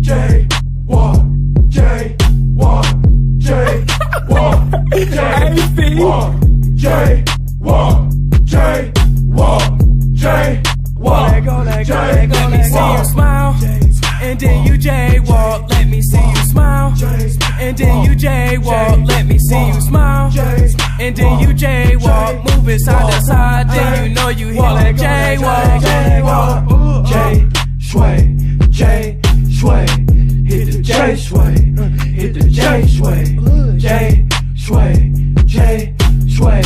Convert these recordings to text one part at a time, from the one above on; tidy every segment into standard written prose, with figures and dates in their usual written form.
jaywalk, jaywalk, jaywalk, jaywalk, jaywalk, jaywalk, jaywalk. Let me see you smile, and then you jaywalk. Let me see you smile, and then you jaywalk. Let me see you smile, and then you jaywalk. Move it side to side, then you know you hit the jaywalk. J sway, J sway, hit the J sway, hit the J sway, J sway, J sway,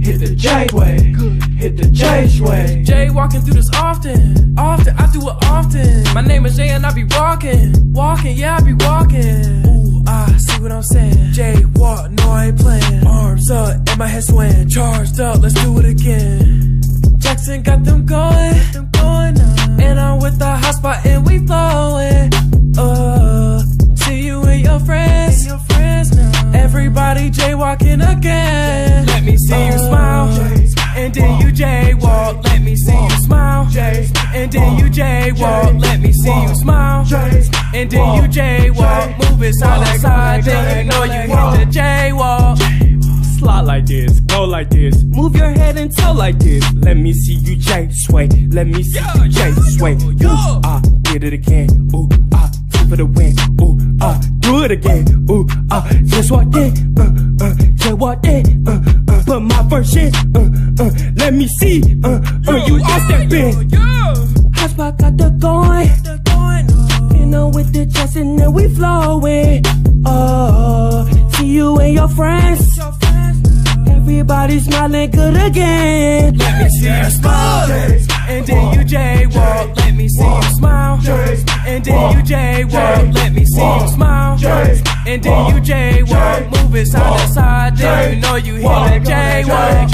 hit the J sway, hit the J sway. Jay walking through this often, I do it often. My name is Jay and I be walking, yeah I be walking. Ooh, I see what I'm saying. Jay walk, no I ain't playing. Arms up and my head swaying, charged up, let's do it again. Jackson got them going now. And I'm with the hot spot and we flowing. See you and your friends now. Everybody jaywalking again. Let me see you smile, and then you jaywalk. Let me see you smile, and then you jaywalk. Let me see you smile, and then you jaywalk. Move it side to side, then you know you hit the jaywalk. Slide like this, go like this, move your head and toe like this. Let me see you J sway, let me see you J sway. Ooh, did it again. Ooh, two for the win. Ooh, do it again. Ooh, just walk in. Just walk in. Put my verse in. Let me see. You all step in. Hotspot got the going. You know with the chest and then we flowing. See you and your friends. Everybody smiling good again. Let me see you smile, and then you jaywalk. Let me see you smile, and then you jaywalk. Let me see you smile, and then you jaywalk. Move it side to side, then you know you hit the jaywalk.